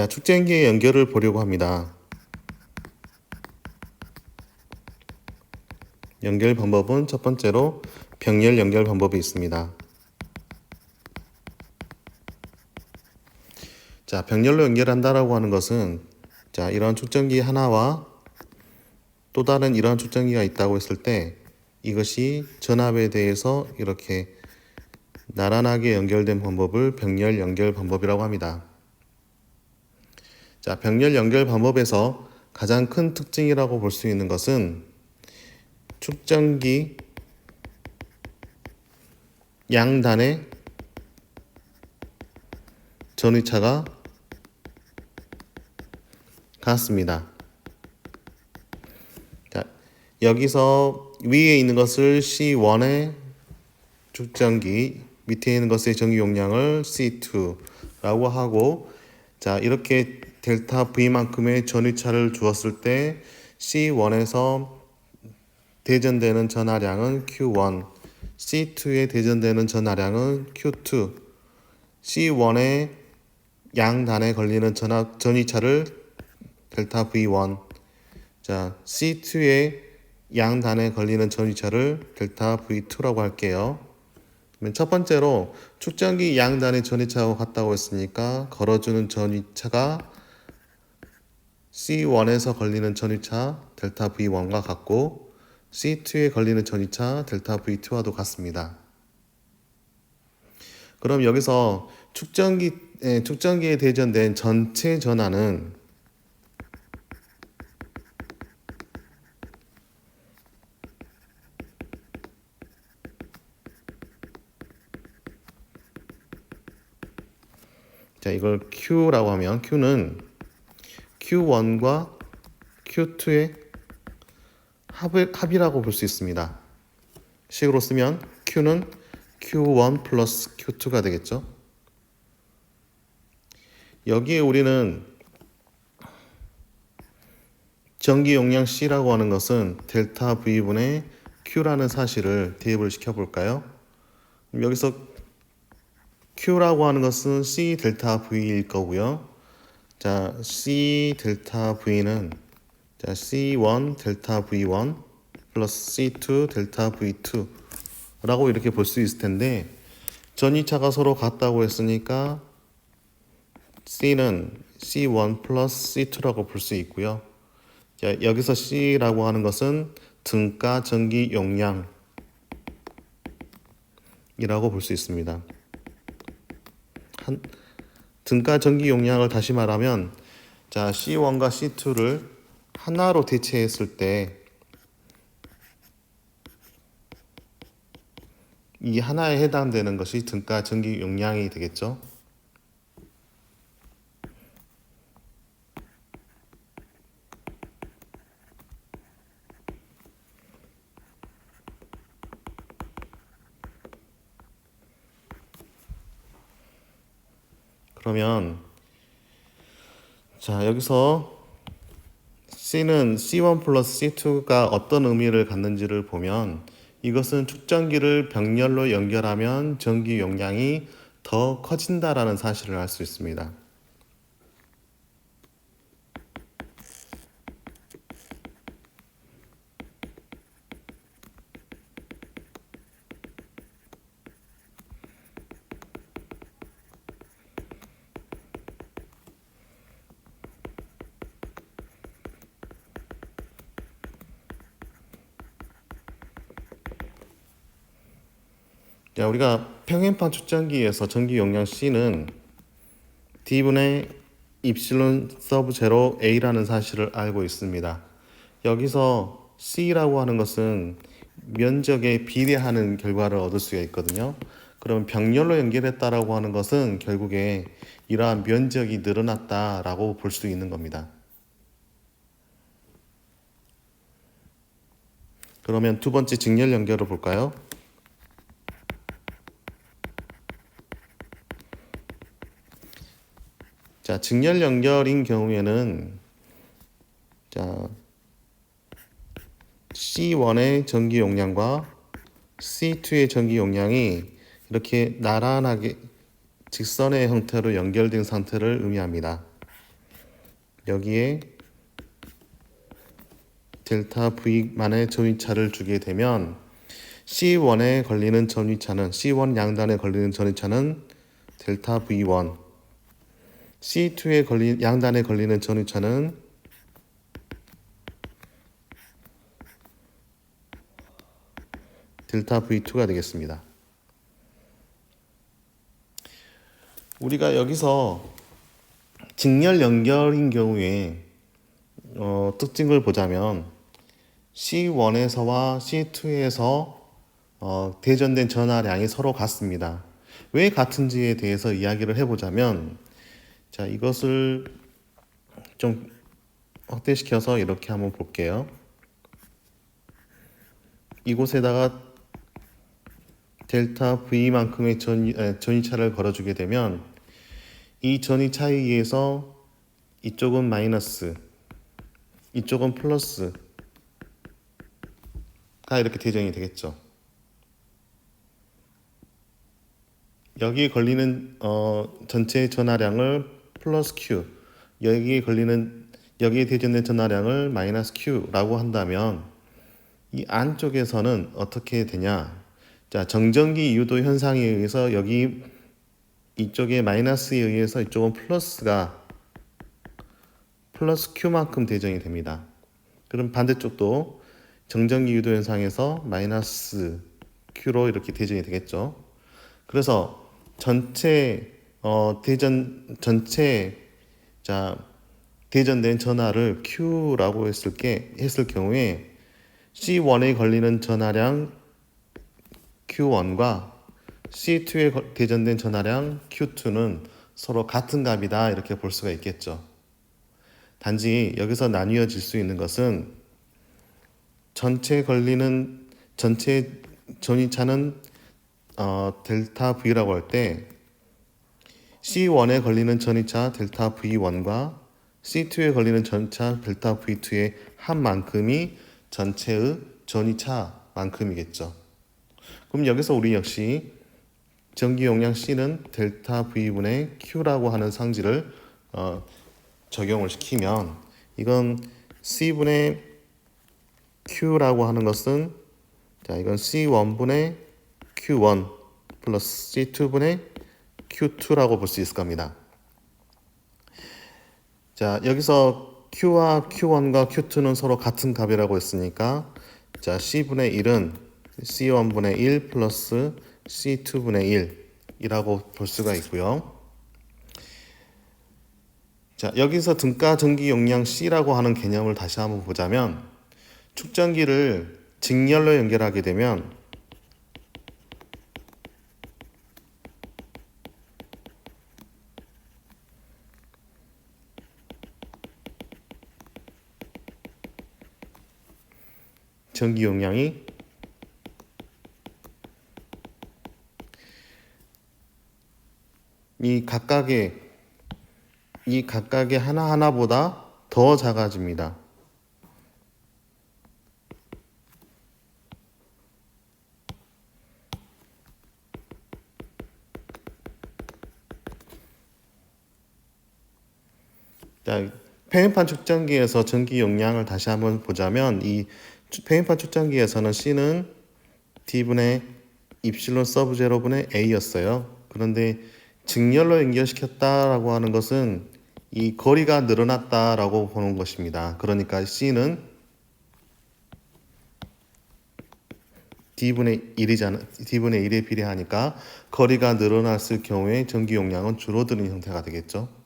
자, 축전기의 연결을 보려고 합니다. 연결 방법은 첫 번째로 병렬 연결 방법이 있습니다. 자, 병렬로 연결한다라고 하는 것은 자, 이런 축전기 하나와 또 다른 이러한 축전기가 있다고 했을 때 이것이 전압에 대해서 이렇게 나란하게 연결된 방법을 병렬 연결 방법이라고 합니다. 자, 병렬 연결 방법에서 가장 큰 특징이라고 볼 수 있는 것은 축전기 양단의 전위차가 같습니다. 자, 여기서 위에 있는 것을 C1의 축전기, 밑에 있는 것의 전기 용량을 C2라고 하고, 자, 이렇게 델타 V만큼의 전위차를 주었을 때 C1에서 대전되는 전하량은 Q1, C2에 대전되는 전하량은 Q2, C1의 양단에 걸리는 전위차를 델타 V1, 자, C2의 양단에 걸리는 전위차를 델타 V2라고 할게요. 첫 번째로 축전기 양단의 전위차와 같다고 했으니까 걸어주는 전위차가 C1에서 걸리는 전위차 델타 V1과 같고 C2에 걸리는 전위차 델타 V2와도 같습니다. 그럼 여기서 축전기에 대전된 전체 전하는 자, 이걸 Q라고 하면 Q는 Q1과 Q2의 합이라고 볼 수 있습니다. 식으로 쓰면 Q는 Q1 플러스 Q2가 되겠죠. 여기에 우리는 전기 용량 C라고 하는 것은 델타 V분의 Q라는 사실을 대입을 시켜볼까요? 여기서 Q라고 하는 것은 C 델타 V일 거고요. 자, C 델타 V는 자, C1 델타 V1 플러스 C2 델타 V2 라고 이렇게 볼 수 있을 텐데 전위차가 서로 같다고 했으니까 C는 C1 플러스 C2라고 볼 수 있고요. 자, 여기서 C라고 하는 것은 등가 전기 용량이라고 볼 수 있습니다. 등가 전기 용량을 다시 말하면 자, C1과 C2를 하나로 대체했을 때 이 하나에 해당되는 것이 등가 전기 용량이 되겠죠. 그러면 자, 여기서 C는 C1 플러스 C2가 어떤 의미를 갖는지를 보면 이것은 축전기를 병렬로 연결하면 전기 용량이 더 커진다라는 사실을 알 수 있습니다. 자, 우리가 평행판 축전기에서 전기 용량 C는 D분의 입실론 서브 제로 A라는 사실을 알고 있습니다. 여기서 C라고 하는 것은 면적에 비례하는 결과를 얻을 수가 있거든요. 그럼 병렬로 연결했다라고 하는 것은 결국에 이러한 면적이 늘어났다라고 볼 수 있는 겁니다. 그러면 두 번째 직렬 연결을 볼까요? 자, 직렬 연결인 경우에는 자, C1의 전기 용량과 C2의 전기 용량이 이렇게 나란하게 직선의 형태로 연결된 상태를 의미합니다. 여기에 델타 V만의 전위차를 주게 되면 C1에 걸리는 전위차는 C1 양단에 걸리는 전위차는 델타 V1, C2에 양단에 걸리는 전위차는 델타 V2가 되겠습니다. 우리가 여기서 직렬 연결인 경우에 특징을 보자면 C1에서와 C2에서 대전된 전하량이 서로 같습니다. 왜 같은지에 대해서 이야기를 해보자면, 자, 이것을 좀 확대시켜서 이렇게 한번 볼게요. 이곳에다가 델타 V만큼의 전위차를 걸어주게 되면 이 전위차에 의해서 이쪽은 마이너스, 이쪽은 플러스가 이렇게 대전이 되겠죠. 여기에 걸리는 전체 전하량을 플러스 Q, 여기에 대전된 전하량을 마이너스 Q라고 한다면 이 안쪽에서는 어떻게 되냐? 자, 정전기 유도 현상에 의해서 이쪽에 마이너스에 의해서 이쪽은 플러스 Q만큼 대전이 됩니다. 그럼 반대쪽도 정전기 유도 현상에서 마이너스 Q로 이렇게 대전이 되겠죠. 그래서 대전된 전하를 Q라고 했을 경우에 C1에 걸리는 전하량 Q1과 C2에 대전된 전하량 Q2는 서로 같은 값이다 이렇게 볼 수가 있겠죠. 단지 여기서 나뉘어질 수 있는 것은 전체 전위차는 델타 V라고 할 때 C1에 걸리는 전위차 델타 V1과 C2에 걸리는 전차 델타 V2의 한 만큼이 전체의 전위차만큼이겠죠. 그럼 여기서 우리 역시 전기 용량 C는 델타 V분의 Q라고 하는 상지를 적용을 시키면 이건 C분의 Q라고 하는 것은 자, 이건 C1분의 Q1 플러스 C2분의 Q2라고 볼 수 있을 겁니다. 자, 여기서 Q와 Q1과 Q2는 서로 같은 값이라고 했으니까 자, C분의 1은 C1분의 1 플러스 C2분의 1이라고 볼 수가 있고요. 자, 여기서 등가 전기 용량 C라고 하는 개념을 다시 한번 보자면 축전기를 직렬로 연결하게 되면 전기 용량이 이 각각의 하나하나보다 더 작아집니다. 자, 페인판 축전기에서 전기 용량을 다시 한번 보자면 이 페인판 축전기에서는 C는 D분의 입실론 서브 제로분의 A였어요. 그런데 직렬로 연결시켰다라고 하는 것은 이 거리가 늘어났다라고 보는 것입니다. 그러니까 C는 D분의 1에 비례하니까 거리가 늘어났을 경우에 전기 용량은 줄어드는 형태가 되겠죠.